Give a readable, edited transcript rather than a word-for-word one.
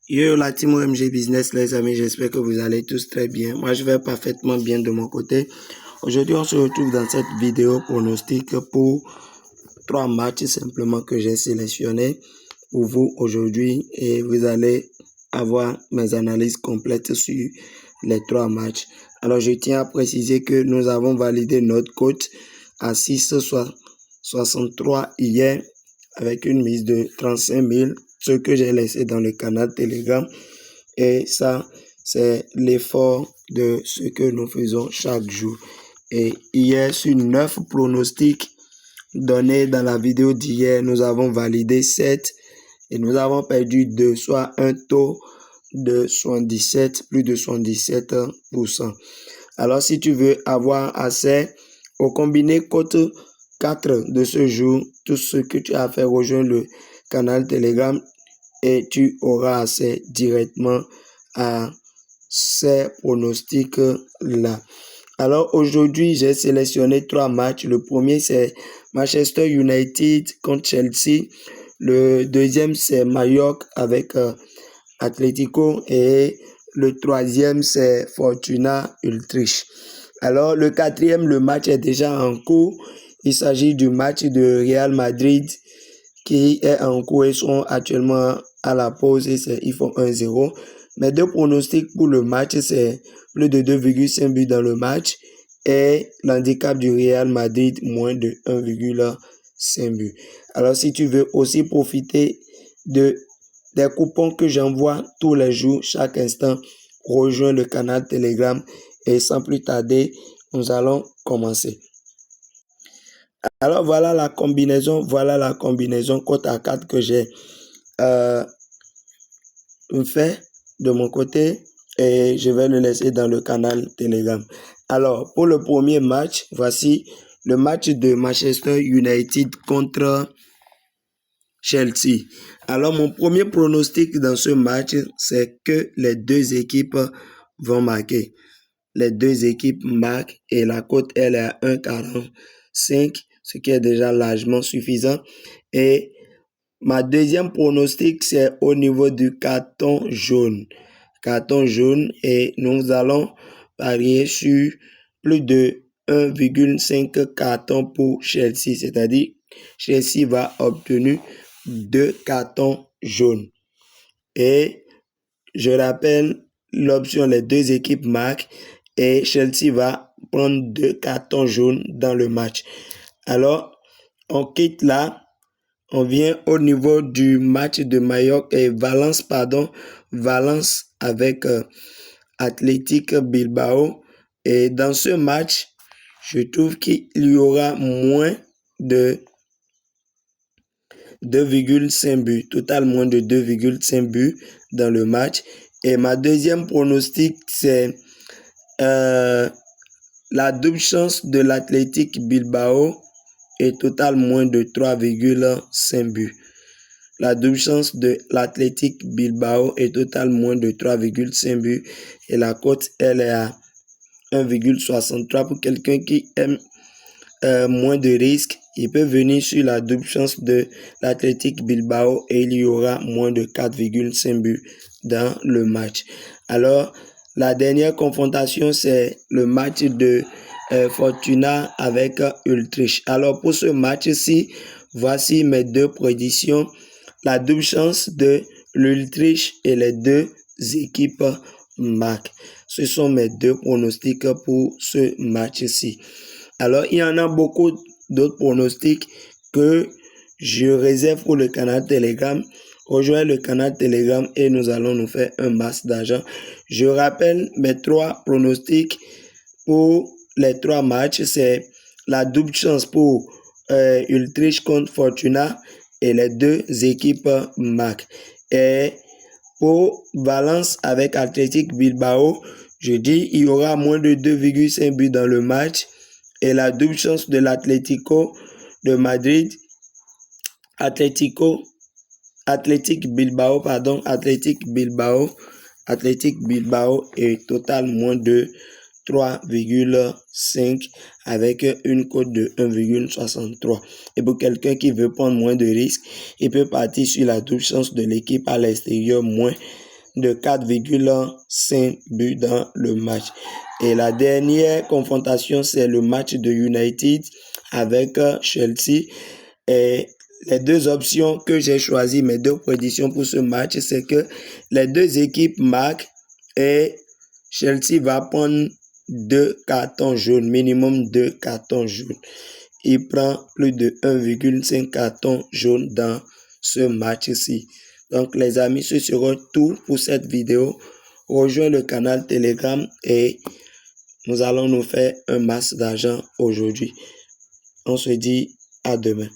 Yo la team OMG Business les amis, j'espère que vous allez tous très bien. Moi je vais parfaitement bien de mon côté. Aujourd'hui on se retrouve dans cette vidéo pronostic pour 3 matchs simplement que j'ai sélectionné pour vous aujourd'hui et vous allez avoir mes analyses complètes sur les 3 matchs. Alors je tiens à préciser que nous avons validé notre cote à 6,63 hier avec une mise de 35 000, ce que j'ai laissé dans le canal Telegram. Et ça, c'est l'effort de ce que nous faisons chaque jour. Et hier, sur 9 pronostics donnés dans la vidéo d'hier, nous avons validé 7 et nous avons perdu 2, soit un taux de 77, plus de 77%. Alors, si tu veux avoir accès au combiné cote 4 de ce jour, tout ce que tu as à faire, rejoindre le canal Telegram et tu auras accès directement à ces pronostics-là. Alors aujourd'hui, j'ai sélectionné 3 matchs. Le premier, c'est Manchester United contre Chelsea. Le deuxième, c'est Mallorca avec Atlético. Et le troisième, c'est Fortuna Utrecht. Alors, le quatrième, le match est déjà en cours. Il s'agit du match de Real Madrid qui est en cours. Ils sont actuellement à la pause et ils font 1-0. Mes deux pronostics pour le match, c'est plus de 2,5 buts dans le match et l'handicap du Real Madrid, moins de 1,5 buts. Alors, si tu veux aussi profiter des coupons que j'envoie tous les jours, chaque instant, rejoins le canal Telegram et sans plus tarder, nous allons commencer. Alors voilà la combinaison cote à 4 que j'ai fait de mon côté et je vais le laisser dans le canal Telegram. Alors pour le premier match, voici le match de Manchester United contre Chelsea. Alors mon premier pronostic dans ce match, c'est que les deux équipes vont marquer. Les deux équipes marquent et la cote elle est à 1,45, ce qui est déjà largement suffisant. Et ma deuxième pronostic, c'est au niveau du carton jaune. Carton jaune et nous allons parier sur plus de 1,5 cartons pour Chelsea, c'est-à-dire Chelsea va obtenir 2 cartons jaunes. Et je rappelle l'option les deux équipes marquent et Chelsea va prendre 2 cartons jaunes dans le match. Alors, on quitte là, on vient au niveau du match de Mallorca et Valence avec Athletic Bilbao. Et dans ce match, je trouve qu'il y aura moins de 2,5 buts, total moins de 2,5 buts dans le match. Et ma deuxième pronostic, c'est la double chance de l'Athletic Bilbao et total moins de 3,5 buts. La double chance de l'Athletic Bilbao est total moins de 3,5 buts et la cote elle est à 1,63 pour quelqu'un qui aime moins de risques. Il peut venir sur la double chance de l'Athletic Bilbao et il y aura moins de 4,5 buts dans le match. Alors, la dernière confrontation, c'est le match de Fortuna avec Utrecht. Alors, pour ce match-ci, voici mes deux prédictions. La double chance de l'Utrecht et les deux équipes marquent. Ce sont mes deux pronostics pour ce match-ci. Alors, il y en a beaucoup d'autres pronostics que je réserve pour le canal Telegram. Rejoignez le canal Telegram et nous allons nous faire un masse d'argent. Je rappelle mes 3 pronostics pour les 3 matchs. C'est la double chance pour Utrecht contre Fortuna et les deux équipes marquent. Et pour Valence avec Athletic Bilbao, je dis il y aura moins de 2,5 buts dans le match. Et la double chance de l'Atlético de Madrid, Athletic Bilbao est total moins de 3,5 avec une cote de 1,63. Et pour quelqu'un qui veut prendre moins de risques, il peut partir sur la double chance de l'équipe à l'extérieur moins de 4,5 buts dans le match. Et la dernière confrontation, c'est le match de United avec Chelsea. Et les deux options que j'ai choisies, mes deux prédictions pour ce match, c'est que les deux équipes marquent et Chelsea va prendre 2 cartons jaunes, minimum 2 cartons jaunes. Il prend plus de 1,5 carton jaune dans ce match-ci. Donc les amis, ce sera tout pour cette vidéo. Rejoins le canal Telegram et nous allons nous faire un max d'argent aujourd'hui. On se dit à demain.